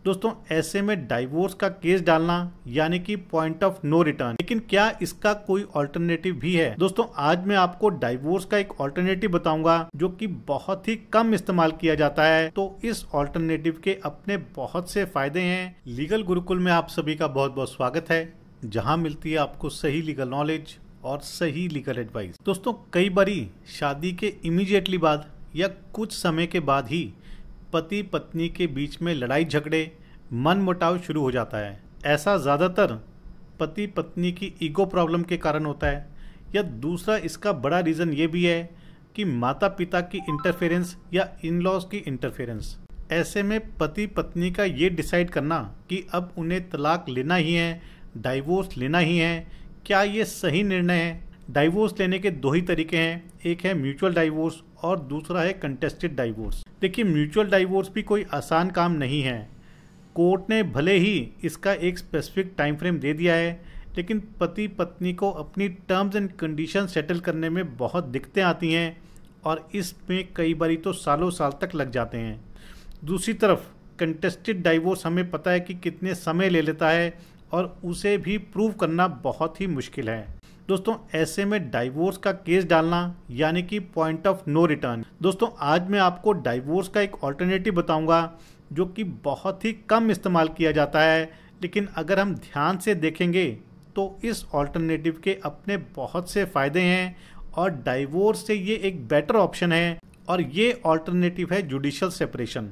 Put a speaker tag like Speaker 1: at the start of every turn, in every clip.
Speaker 1: दोस्तों ऐसे में डाइवोर्स का केस डालना यानी कि पॉइंट ऑफ नो रिटर्न। लेकिन क्या इसका कोई ऑल्टरनेटिव भी है? दोस्तों आज मैं आपको डाइवोर्स का एक ऑल्टरनेटिव बताऊंगा जो कि बहुत ही कम इस्तेमाल किया जाता है। तो इस ऑल्टरनेटिव के अपने बहुत से फायदे हैं। लीगल गुरुकुल में आप सभी का बहुत बहुत स्वागत है, जहां मिलती है आपको सही लीगल नॉलेज और सही लीगल एडवाइस। दोस्तों कई बारी शादी के इमीडिएटली बाद या कुछ समय के बाद ही पति पत्नी के बीच में लड़ाई झगड़े, मनमुटाव शुरू हो जाता है। ऐसा ज़्यादातर पति पत्नी की ईगो प्रॉब्लम के कारण होता है, या दूसरा इसका बड़ा रीज़न ये भी है कि माता पिता की इंटरफेरेंस या इन लॉज की इंटरफेरेंस। ऐसे में पति पत्नी का ये डिसाइड करना कि अब उन्हें तलाक लेना ही है, डाइवोर्स लेना ही है, क्या ये सही निर्णय है? डाइवोर्स लेने के दो ही तरीके हैं, एक है म्यूचुअल डाइवोर्स और दूसरा है कंटेस्टेड डाइवोर्स। देखिए म्यूचुअल डाइवोर्स भी कोई आसान काम नहीं है। कोर्ट ने भले ही इसका एक स्पेसिफिक टाइम फ्रेम दे दिया है, लेकिन पति पत्नी को अपनी टर्म्स एंड कंडीशन सेटल करने में बहुत दिक्कतें आती हैं और इसमें कई बारी तो सालों साल तक लग जाते हैं। दूसरी तरफ कंटेस्टेड डाइवोर्स हमें पता है कि कितने समय ले लेता है और उसे भी प्रूव करना बहुत ही मुश्किल है। दोस्तों ऐसे में डाइवोर्स का केस डालना यानी कि पॉइंट ऑफ नो रिटर्न। दोस्तों आज मैं आपको डाइवोर्स का एक ऑल्टरनेटिव बताऊंगा जो कि बहुत ही कम इस्तेमाल किया जाता है, लेकिन अगर हम ध्यान से देखेंगे तो इस ऑल्टरनेटिव के अपने बहुत से फायदे हैं और डाइवोर्स से ये एक बेटर ऑप्शन है। और ये ऑल्टरनेटिव है जुडिशियल सेपरेशन।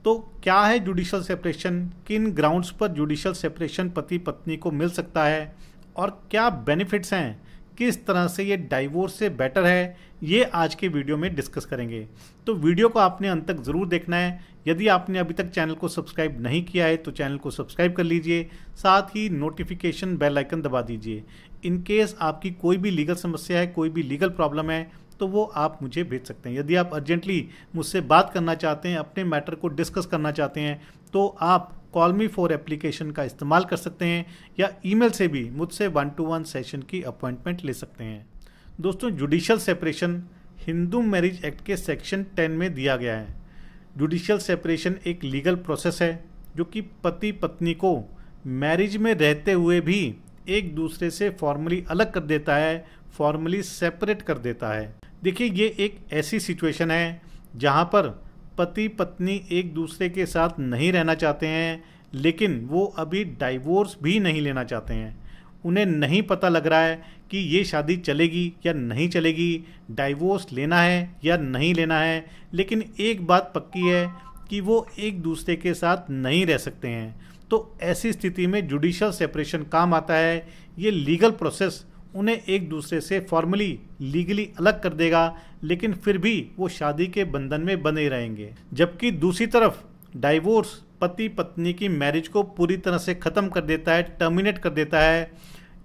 Speaker 1: तो क्या है जुडिशियल सेपरेशन, किन ग्राउंड्स पर जुडिशियल सेपरेशन पति पत्नी को मिल सकता है और क्या बेनिफिट्स हैं, किस तरह से ये डाइवोर्स से बेटर है, ये आज के वीडियो में डिस्कस करेंगे। तो वीडियो को आपने अंत तक ज़रूर देखना है। यदि आपने अभी तक चैनल को सब्सक्राइब नहीं किया है तो चैनल को सब्सक्राइब कर लीजिए, साथ ही नोटिफिकेशन बेल आइकन दबा दीजिए। इन केस आपकी कोई भी लीगल समस्या है, कोई भी लीगल प्रॉब्लम है, तो वो आप मुझे भेज सकते हैं। यदि आप अर्जेंटली मुझसे बात करना चाहते हैं, अपने मैटर को डिस्कस करना चाहते हैं, तो आप कॉल मी फॉर एप्लीकेशन का इस्तेमाल कर सकते हैं या ईमेल से भी मुझसे 1-to-1 सेशन की अपॉइंटमेंट ले सकते हैं। दोस्तों judicial separation Hindu marriage act के सेक्शन 10 में दिया गया है। जुडिशियल सेपरेशन एक लीगल प्रोसेस है जो कि पति पत्नी को मैरिज में रहते हुए भी एक दूसरे से फॉर्मली अलग कर देता है, फॉर्मली सेपरेट कर देता है। देखिए ये एक ऐसी सिचुएशन है जहाँ पर पति पत्नी एक दूसरे के साथ नहीं रहना चाहते हैं, लेकिन वो अभी डाइवोर्स भी नहीं लेना चाहते हैं। उन्हें नहीं पता लग रहा है कि ये शादी चलेगी या नहीं चलेगी, डाइवोर्स लेना है या नहीं लेना है, लेकिन एक बात पक्की है कि वो एक दूसरे के साथ नहीं रह सकते हैं। तो ऐसी स्थिति में जुडिशियल सेपरेशन काम आता है। ये लीगल प्रोसेस उन्हें एक दूसरे से फॉर्मली लीगली अलग कर देगा, लेकिन फिर भी वो शादी के बंधन में बने रहेंगे। जबकि दूसरी तरफ डाइवोर्स पति पत्नी की मैरिज को पूरी तरह से ख़त्म कर देता है, टर्मिनेट कर देता है।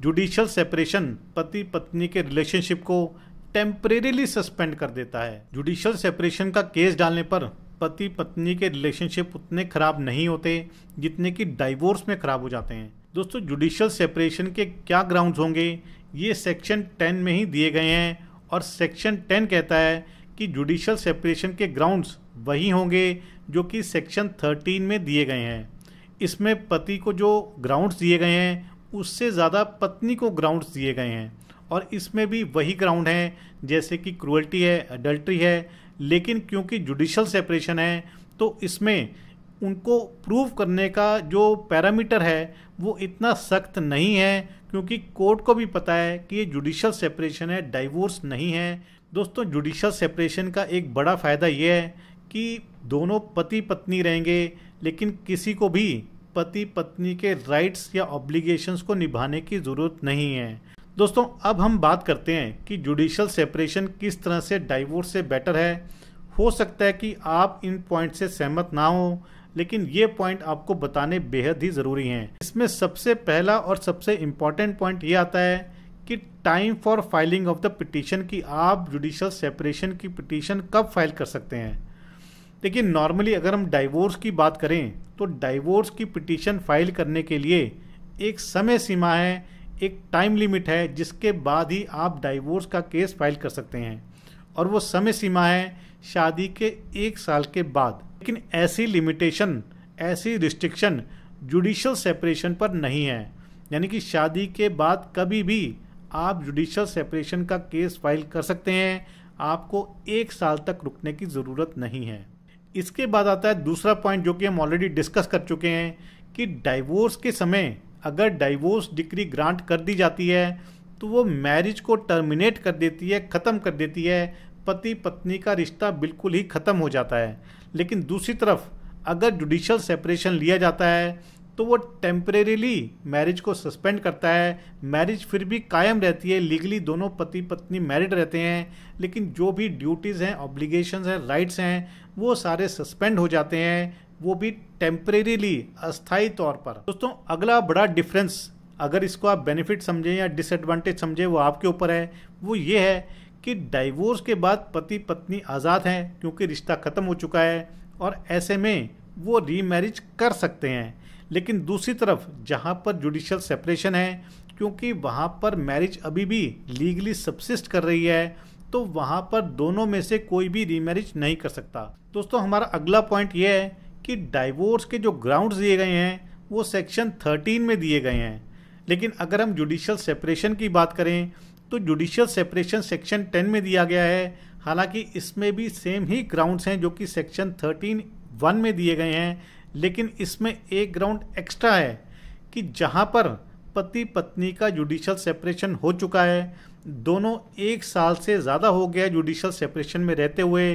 Speaker 1: जुडिशियल सेपरेशन पति पत्नी के रिलेशनशिप को टेम्परेरीली सस्पेंड कर देता है। जुडिशियल सेपरेशन का केस डालने पर पति पत्नी के रिलेशनशिप उतने खराब नहीं होते जितने कि डाइवोर्स में खराब हो जाते हैं। दोस्तों जुडिशियल सेपरेशन के क्या ग्राउंड्स होंगे, ये सेक्शन 10 में ही दिए गए हैं। और सेक्शन 10 कहता है कि जुडिशियल सेपरेशन के ग्राउंड्स वही होंगे जो कि सेक्शन 13 में दिए गए हैं। इसमें पति को जो ग्राउंड्स दिए गए हैं उससे ज़्यादा पत्नी को ग्राउंड्स दिए गए हैं, और इसमें भी वही ग्राउंड हैं जैसे कि क्रूअल्टी है, अडल्ट्री है। लेकिन क्योंकि जुडिशियल सेपरेशन है तो इसमें उनको प्रूव करने का जो पैरामीटर है वो इतना सख्त नहीं है, क्योंकि कोर्ट को भी पता है कि ये जुडिशियल सेपरेशन है, डाइवोर्स नहीं है। दोस्तों जुडिशियल सेपरेशन का एक बड़ा फ़ायदा ये है कि दोनों पति पत्नी रहेंगे, लेकिन किसी को भी पति पत्नी के राइट्स या ऑब्लिगेशंस को निभाने की ज़रूरत नहीं है। दोस्तों अब हम बात करते हैं कि जुडिशियल सेपरेशन किस तरह से डाइवोर्स से बेटर है। हो सकता है कि आप इन पॉइंट से सहमत ना हो, लेकिन ये पॉइंट आपको बताने बेहद ही ज़रूरी हैं। इसमें सबसे पहला और सबसे इम्पॉर्टेंट पॉइंट ये आता है कि time for filing of the petition, कि आप जुडिशियल सेपरेशन की पिटीशन कब फाइल कर सकते हैं। देखिए नॉर्मली अगर हम डाइवोर्स की बात करें तो डाइवोर्स की पिटीशन फाइल करने के लिए एक समय सीमा है, एक टाइम लिमिट है, जिसके बाद ही आप डाइवोर्स का केस फाइल कर सकते हैं, और वो समय सीमा है शादी के 1 साल के बाद। लेकिन ऐसी लिमिटेशन ऐसी रिस्ट्रिक्शन जुडिशियल सेपरेशन पर नहीं है। यानी कि शादी के बाद कभी भी आप जुडिशियल सेपरेशन का केस फाइल कर सकते हैं, आपको 1 साल तक रुकने की ज़रूरत नहीं है। इसके बाद आता है दूसरा पॉइंट जो कि हम ऑलरेडी डिस्कस कर चुके हैं कि डाइवोर्स के समय अगर डाइवोर्स डिक्री ग्रांट कर दी जाती है तो वो मैरिज को टर्मिनेट कर देती है, ख़त्म कर देती है, पति पत्नी का रिश्ता बिल्कुल ही ख़त्म हो जाता है। लेकिन दूसरी तरफ अगर जुडिशियल सेपरेशन लिया जाता है तो वो टेम्परेरीली मैरिज को सस्पेंड करता है, मैरिज फिर भी कायम रहती है, लीगली दोनों पति पत्नी मैरिड रहते हैं, लेकिन जो भी ड्यूटीज़ हैं, ऑब्लिगेशंस हैं, राइट्स हैं, वो सारे सस्पेंड हो जाते हैं, वो भी टेम्परेरीली, अस्थायी तौर पर। दोस्तों अगला बड़ा डिफरेंस, अगर इसको आप बेनिफिट समझें या डिसएडवांटेज समझें वो आपके ऊपर है, वो ये है कि डाइवोर्स के बाद पति पत्नी आज़ाद हैं क्योंकि रिश्ता ख़त्म हो चुका है और ऐसे में वो रीमैरिज कर सकते हैं। लेकिन दूसरी तरफ जहाँ पर जुडिशियल सेपरेशन है, क्योंकि वहाँ पर मैरिज अभी भी लीगली सब्सिस्ट कर रही है, तो वहाँ पर दोनों में से कोई भी रीमैरिज नहीं कर सकता। दोस्तों हमारा अगला पॉइंट ये है कि डाइवोर्स के जो ग्राउंड्स दिए गए हैं वो सेक्शन 13 में दिए गए हैं। लेकिन अगर हम जुडिशियल सेपरेशन की बात करें तो जुडिशियल सेपरेशन सेक्शन 10 में दिया गया है। हालांकि इसमें भी सेम ही ग्राउंड्स हैं जो कि सेक्शन 13(1) में दिए गए हैं, लेकिन इसमें एक ग्राउंड एक्स्ट्रा है कि जहां पर पति पत्नी का जुडिशियल सेपरेशन हो चुका है, दोनों 1 साल से ज़्यादा हो गया जुडिशियल सेपरेशन में रहते हुए,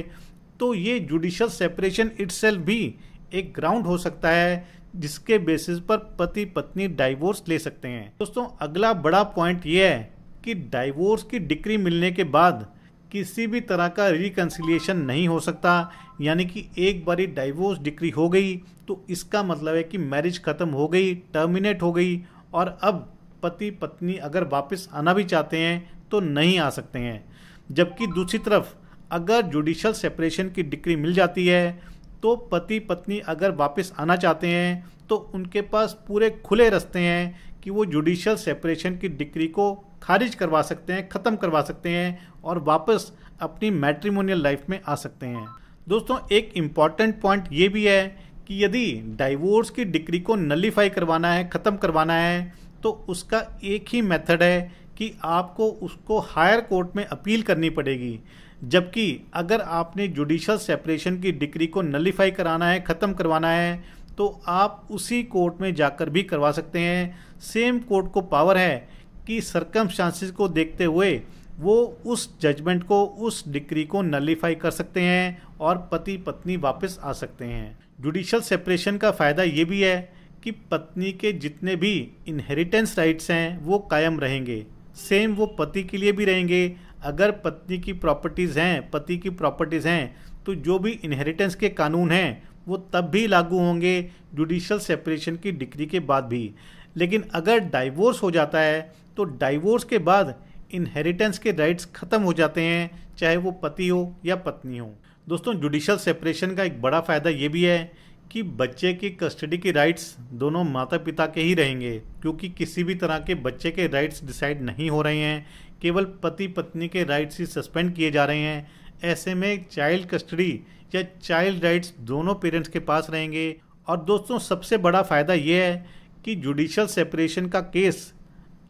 Speaker 1: तो ये जुडिशियल सेपरेशन इटसेल्फ भी एक ग्राउंड हो सकता है जिसके बेसिस पर पति पत्नी डाइवोर्स ले सकते हैं। दोस्तों अगला बड़ा पॉइंट ये है कि डाइवोर्स की डिक्री मिलने के बाद किसी भी तरह का रिकंसिलिएशन नहीं हो सकता। यानी कि एक बारी डाइवोर्स डिक्री हो गई तो इसका मतलब है कि मैरिज ख़त्म हो गई, टर्मिनेट हो गई, और अब पति पत्नी अगर वापस आना भी चाहते हैं तो नहीं आ सकते हैं। जबकि दूसरी तरफ अगर जुडिशियल सेपरेशन की डिक्री मिल जाती है तो पति पत्नी अगर वापस आना चाहते हैं तो उनके पास पूरे खुले रास्ते हैं कि वो जुडिशियल सेपरेशन की डिक्री को खारिज करवा सकते हैं, ख़त्म करवा सकते हैं और वापस अपनी मैट्रिमोनियल लाइफ में आ सकते हैं। दोस्तों एक इम्पॉर्टेंट पॉइंट ये भी है कि यदि डाइवोर्स की डिक्री को नलीफाई करवाना है, ख़त्म करवाना है, तो उसका एक ही मेथड है कि आपको उसको हायर कोर्ट में अपील करनी पड़ेगी। जबकि अगर आपने जुडिशियल सेपरेशन की डिक्री को नलीफाई कराना है, ख़त्म करवाना है, तो आप उसी कोर्ट में जाकर भी करवा सकते हैं। सेम कोर्ट को पावर है कि सर्कमस्टांसेस को देखते हुए वो उस जजमेंट को, उस डिक्री को नलीफाई कर सकते हैं और पति पत्नी वापस आ सकते हैं। जुडिशियल सेपरेशन का फ़ायदा ये भी है कि पत्नी के जितने भी इनहेरिटेंस राइट्स हैं वो कायम रहेंगे, सेम वो पति के लिए भी रहेंगे। अगर पत्नी की प्रॉपर्टीज़ हैं, पति की प्रॉपर्टीज़ हैं, तो जो भी इनहेरिटेंस के कानून हैं वो तब भी लागू होंगे जुडिशियल सेपरेशन की डिक्री के बाद भी। लेकिन अगर डाइवोर्स हो जाता है तो डाइवोर्स के बाद इनहेरिटेंस के राइट्स ख़त्म हो जाते हैं, चाहे वो पति हो या पत्नी हो। दोस्तों जुडिशियल सेपरेशन का एक बड़ा फ़ायदा ये भी है कि बच्चे की कस्टडी के राइट्स दोनों माता पिता के ही रहेंगे, क्योंकि किसी भी तरह के बच्चे के राइट्स डिसाइड नहीं हो रहे हैं, केवल पति पत्नी के राइट्स ही सस्पेंड किए जा रहे हैं। ऐसे में चाइल्ड कस्टडी या चाइल्ड राइट्स दोनों पेरेंट्स के पास रहेंगे। और दोस्तों सबसे बड़ा फ़ायदा ये है कि जुडिशियल सेपरेशन का केस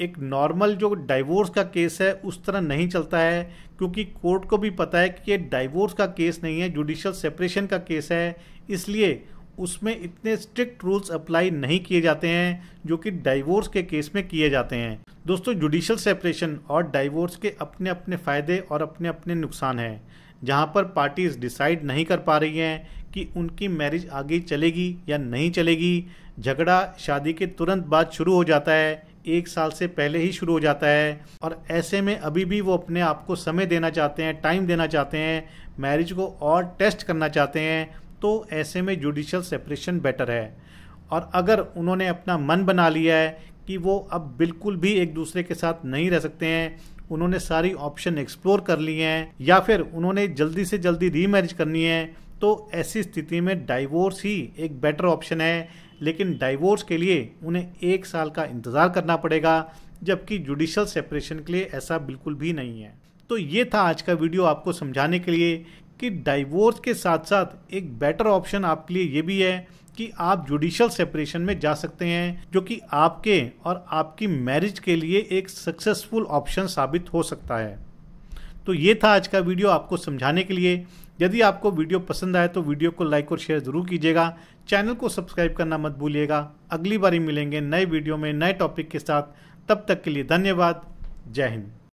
Speaker 1: एक नॉर्मल जो डाइवोर्स का केस है उस तरह नहीं चलता है, क्योंकि कोर्ट को भी पता है कि ये डाइवोर्स का केस नहीं है, जुडिशियल सेपरेशन का केस है, इसलिए उसमें इतने स्ट्रिक्ट रूल्स अप्लाई नहीं किए जाते हैं जो कि डाइवोर्स के केस में किए जाते हैं। दोस्तों जुडिशियल सेपरेशन और डाइवोर्स के अपने अपने फ़ायदे और अपने अपने नुकसान हैं। जहां पर पार्टीज डिसाइड नहीं कर पा रही हैं कि उनकी मैरिज आगे चलेगी या नहीं चलेगी, झगड़ा शादी के तुरंत बाद शुरू हो जाता है, 1 साल से पहले ही शुरू हो जाता है, और ऐसे में अभी भी वो अपने आप को समय देना चाहते हैं, टाइम देना चाहते हैं, मैरिज को और टेस्ट करना चाहते हैं, तो ऐसे में जुडिशियल सेपरेशन बेटर है। और अगर उन्होंने अपना मन बना लिया है कि वो अब बिल्कुल भी एक दूसरे के साथ नहीं रह सकते हैं, उन्होंने सारी ऑप्शन एक्सप्लोर कर लिए हैं, या फिर उन्होंने जल्दी से जल्दी रीमैरिज करनी है, तो ऐसी स्थिति में डाइवोर्स ही एक बेटर ऑप्शन है। लेकिन डाइवोर्स के लिए उन्हें 1 साल का इंतज़ार करना पड़ेगा, जबकि जुडिशियल सेपरेशन के लिए ऐसा बिल्कुल भी नहीं है। तो ये था आज का वीडियो आपको समझाने के लिए कि डाइवोर्स के साथ साथ एक बेटर ऑप्शन आपके लिए ये भी है कि आप जुडिशियल सेपरेशन में जा सकते हैं, जो कि आपके और आपकी मैरिज के लिए एक सक्सेसफुल ऑप्शन साबित हो सकता है। तो ये था आज का वीडियो आपको समझाने के लिए। यदि आपको वीडियो पसंद आए तो वीडियो को लाइक और शेयर ज़रूर कीजिएगा। चैनल को सब्सक्राइब करना मत भूलिएगा। अगली बार मिलेंगे नए वीडियो में नए टॉपिक के साथ। तब तक के लिए धन्यवाद। जय हिंद।